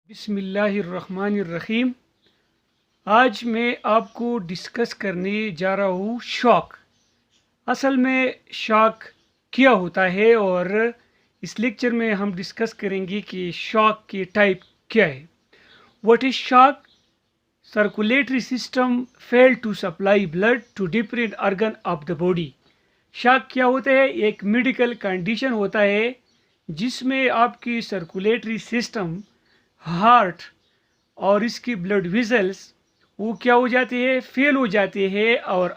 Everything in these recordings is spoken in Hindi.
बिस्मिल्लाहिर्रहमानिर्रहीम। आज मैं आपको डिस्कस करने जा रहा हूँ शॉक। असल में शॉक क्या होता है और इस लेक्चर में हम डिस्कस करेंगे कि शॉक की टाइप क्या है। What is shock? Circulatory system fail to supply blood to different organ of the body. Shock क्या होता है? एक मेडिकल कंडीशन होता है जिसमें आपकी सर्कुलेटरी सिस्टम, हार्ट और इसकी ब्लड वेसल्स वो क्या हो जाते हैं, फेल हो जाते हैं और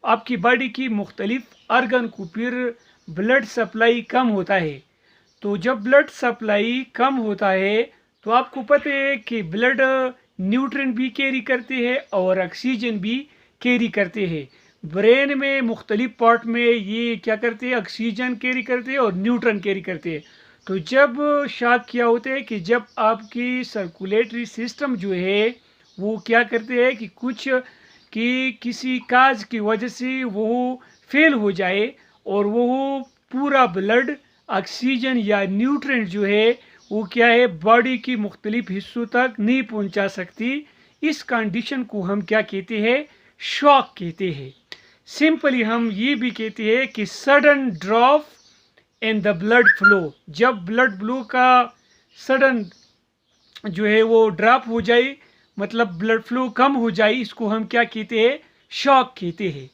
आपकी बॉडी की मुख्तलिफ अर्गन को फिर ब्लड सप्लाई कम होता है। तो जब ब्लड सप्लाई कम होता है तो आपको पता है कि ब्लड न्यूट्रिएंट भी कैरी करते हैं और ऑक्सीजन भी कैरी करते हैं। ब्रेन में मुख्तलिफ पार्ट में ये क्या करते हैं, ऑक्सीजन कैरी करते हैं और न्यूट्रॉन कैरी करते हैं। तो जब शॉक क्या होते हैं कि जब आपकी सर्कुलेटरी सिस्टम जो है वो क्या करते हैं कि किसी काज की वजह से वो फेल हो जाए और वो पूरा ब्लड ऑक्सीजन या न्यूट्रिएंट जो है वो क्या है, बॉडी की मुख्तलिफ हिस्सों तक नहीं पहुंचा सकती। इस कंडीशन को हम क्या कहते हैं, शॉक कहते हैं। सिंपली हम ये भी कहते हैं कि sudden drop in the blood flow. जब ब्लड फ्लो का सडन जो है वो ड्रॉप हो जाए, मतलब ब्लड फ्लो कम हो जाए, इसको हम क्या कहते हैं, शॉक कहते हैं।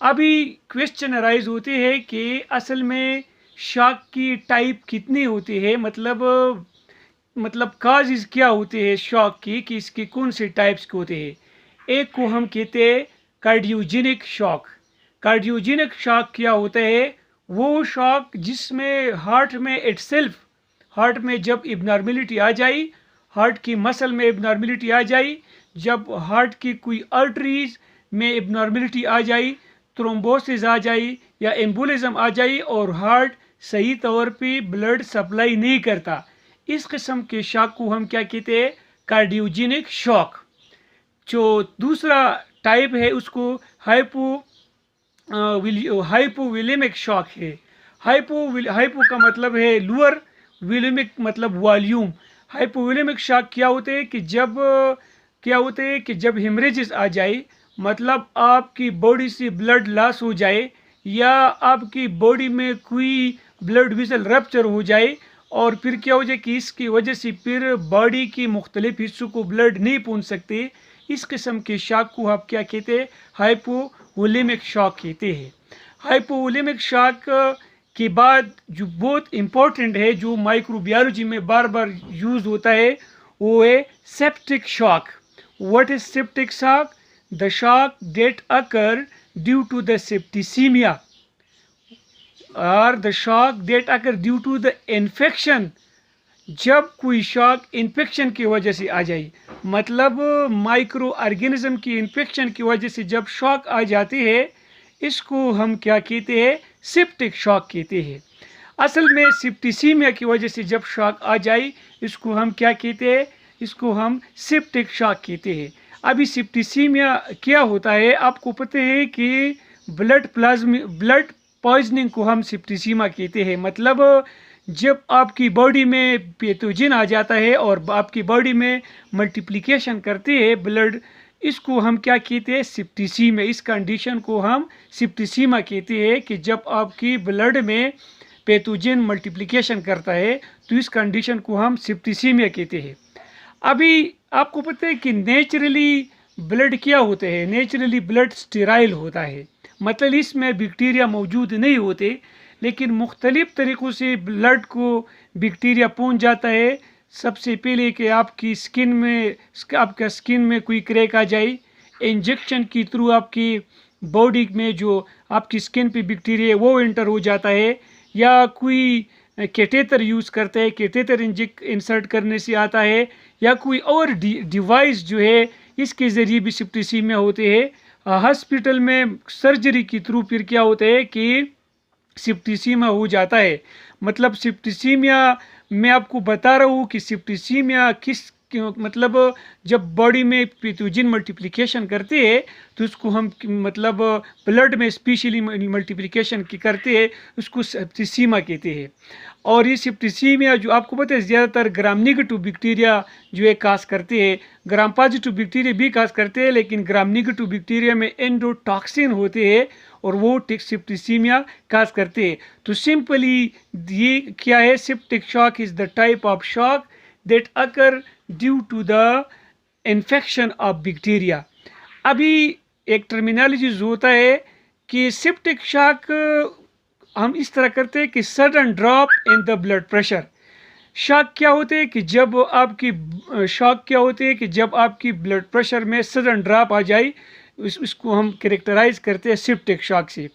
अभी क्वेश्चन अराइज होते हैं कि असल में शॉक की टाइप कितनी होती है, मतलब काजेज क्या होते हैं शॉक की, कि इसके कौन से टाइप्स के होते हैं। एक को हम कहते हैं कार्डियोजेनिक शॉक। कार्डियोजेनिक शॉक क्या होता है, वो शॉक जिसमें हार्ट में जब इबनॉर्मेलिटी आ जाए, हार्ट की मसल में इबनॉर्मेलिटी आ जाए, जब हार्ट की कोई आर्टरीज में इबनॉर्मेलिटी आ जाए, थ्रोम्बोसिस आ जाए या एम्बोलिज्म आ जाए और हार्ट सही तौर पे ब्लड सप्लाई नहीं करता, इस किस्म के शॉक को हम क्या कहते हैं, कार्डियोजेनिक शॉक। जो दूसरा टाइप है उसको हाइपोवोलेमिक शॉक है। हाइपो का मतलब है लोअर, वोलेमिक मतलब वॉल्यूम। हाइपोवोलेमिक शॉक क्या होते हैं कि जब हेमरेजेस आ जाए, मतलब आपकी बॉडी से ब्लड लॉस हो जाए या आपकी बॉडी में कोई ब्लड वेसल रप्चर हो जाए और फिर क्या हो जाए कि इसकी वजह से फिर बॉडी की मुख्तलिफ हिस्सों को ब्लड नहीं पहुंच सकते, इस किस्म के शॉक को आप क्या कहते हैं, हाइपोवोलेमिक शॉक कहते हैं। हाइपोवोलेमिक शॉक के बाद जो बहुत इम्पोर्टेंट है, जो माइक्रोबायोलॉजी में बार बार यूज होता है, वो है septic shock. What is septic shock? The shock that occur due to the septicaemia और the shock that occur due to the infection. जब कोई शॉक इन्फेक्शन की वजह से आ जाए, मतलब माइक्रो ऑर्गेनिज्म की इन्फेक्शन की वजह से जब शॉक आ जाती है, इसको हम क्या कहते हैं, सेप्टिक शॉक कहते हैं। असल में सेप्टिसीमिया की वजह से जब शॉक आ जाए, इसको हम क्या कहते हैं, इसको हम सेप्टिक शॉक कहते हैं। अभी सेप्टिसीमिया क्या होता है, आपको पता है कि ब्लड पॉइजनिंग को हम सेप्टिसीमिया कहते हैं। मतलब जब आपकी बॉडी में पैथोजन आ जाता है और आपकी बॉडी में मल्टीप्लिकेशन करते हैं ब्लड, इसको हम क्या कहते हैं, सेप्टिसीमिया। इस कंडीशन को हम सेप्टिसीमिया कहते हैं कि जब आपकी ब्लड में पैथोजन मल्टीप्लिकेशन करता है, तो इस कंडीशन को हम सेप्टिसीमिया कहते हैं। अभी आपको पता है कि नेचुरली ब्लड क्या होते हैं, नेचुरली ब्लड स्टेराइल होता है, मतलब इसमें बैक्टीरिया मौजूद नहीं होते, लेकिन मुख्तलिफ तरीक़ों से ब्लड को बैक्टीरिया पहुंच जाता है। सबसे पहले कि आपका स्किन में कोई क्रैक आ जाए, इंजेक्शन के थ्रू आपकी बॉडी में जो आपकी स्किन पे बैक्टीरिया है वो एंटर हो जाता है, या कोई कैटेटर यूज़ करता है, कैटेटर इंसर्ट करने से आता है, या कोई और डिवाइस जो है इसके ज़रिए भी सेप्टिसीमिया होते हैं। हॉस्पिटल में सर्जरी के थ्रू फिर क्या होता है कि सेप्टिसीमिया हो जाता है। मतलब सेप्टिसीमिया मैं आपको बता रहा हूँ कि सेप्टिसीमिया मतलब जब बॉडी में पैथोजन मल्टीप्लिकेशन करते हैं तो उसको हम मतलब ब्लड में स्पेशली मल्टीप्लिकेशन की करते हैं, उसको सेप्टिसीमिया कहते हैं। और ये सेप्टिसीमिया जो आपको पता है ज़्यादातर ग्राम नेगेटिव बैक्टीरिया जो है काज करते हैं, ग्राम पॉजिटिव बैक्टीरिया भी काज करते हैं, लेकिन ग्राम नेगेटिव बैक्टीरिया में एंडोटॉक्सिन होते हैं और वो सेप्टिसीमिया काज करते हैं। तो सिंपली ये क्या है, septic shock is the type of shock that occur due to the infection of bacteria. अभी एक टर्मिनोलॉजी होता है कि सेप्टिक शॉक हम इस तरह करते हैं कि sudden drop in the blood pressure. Shock क्या होते हैं कि जब आपकी ब्लड प्रेशर में सडन ड्रॉप आ जाए, इसको हम कैरेक्टराइज करते हैं सेप्टिक शॉक से।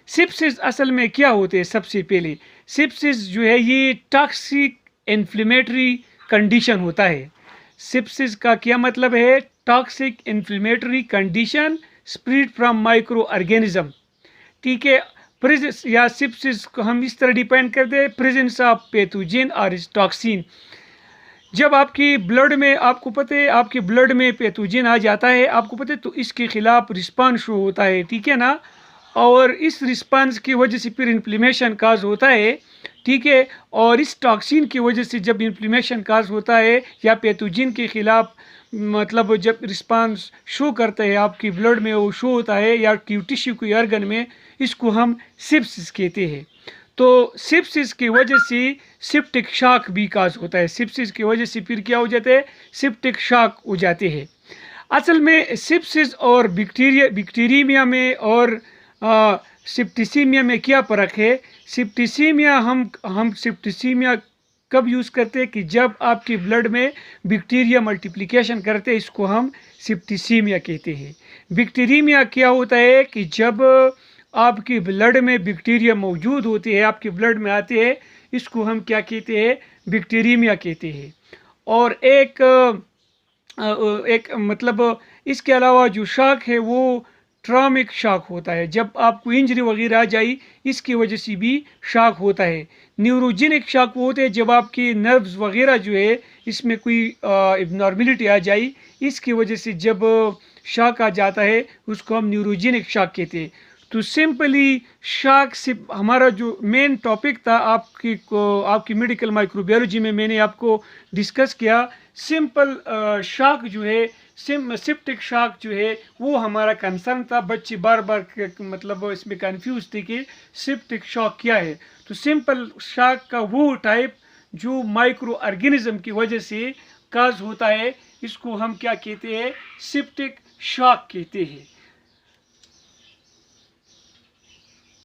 सेप्सिस असल में क्या होते हैं? सबसे पहले सेप्सिस जो है ये टॉक्सिक इन्फ्लेमेटरी कंडीशन होता है। सेप्सिस का क्या मतलब है? Toxic inflammatory condition spread from micro organism. ठीक है, प्रेजेंस या सेप्सिस को हम इस तरह डिपेंड करते हैं प्रेजेंस ऑफ पैथोजन और टॉक्सिन। जब आपकी ब्लड में, आपको पता है आपके ब्लड में पैथोजन आ जाता है, आपको पता है, तो इसके खिलाफ रिस्पांस शो होता है, ठीक है ना। और इस रिस्पांस की वजह से फिर इन्फ्लेमेशन काज होता है, ठीक है। और इस टॉक्सिन की वजह से जब इन्फ्लेमेशन काज होता है या पैथोजन के खिलाफ मतलब जब रिस्पांस शो करता है आपकी ब्लड में, वो शो होता है या टिश्यू के ऑर्गन में, इसको हम सेप्सिस कहते हैं। तो सेप्सिस की वजह से सेप्टिक शॉक भी काज होता है। सेप्सिस की वजह से फिर क्या हो जाता है? सेप्टिक शॉक हो जाते हैं। असल में सेप्सिस और बैक्टीरियमिया में और सेप्टिसीमिया में क्या फ़र्क है? सेप्टिसीमिया हम सेप्टिसीमिया कब यूज़ करते हैं कि जब आपके ब्लड में बैक्टीरिया मल्टीप्लिकेशन करते हैं, इसको हम सेप्टिसीमिया कहते हैं। बैक्टीरियमिया क्या होता है कि जब आपके ब्लड में बैक्टीरिया मौजूद होते हैं, आपके ब्लड में आते हैं, इसको हम क्या कहते हैं? बैक्टीरियमिया कहते हैं। और एक मतलब इसके अलावा जो शॉक है वो ट्रॉमिक शॉक होता है। जब आपको इंजरी वगैरह आ जाए, इसकी वजह से भी शॉक होता है। न्यूरोजेनिक शॉक वो होते हैं जब आपके नर्व्स वगैरह जो है इसमें कोई इबनॉर्मलिटी आ जाए, इसकी वजह से जब शॉक आ जाता है, उसको हम न्यूरोजेनिक शॉक कहते हैं। तो सिंपली शॉक से हमारा जो मेन टॉपिक था आपकी मेडिकल माइक्रोबायोलॉजी में मैंने आपको डिस्कस किया। सिंपल शॉक जो है, सेप्टिक शॉक जो है वो हमारा कंसर्न था। बच्चे बार बार मतलब इसमें कंफ्यूज थे कि सेप्टिक शॉक क्या है। तो सिंपल शॉक का वो टाइप जो माइक्रो ऑर्गेनिज्म की वजह से काज होता है, इसको हम क्या कहते हैं? सेप्टिक शॉक कहते हैं।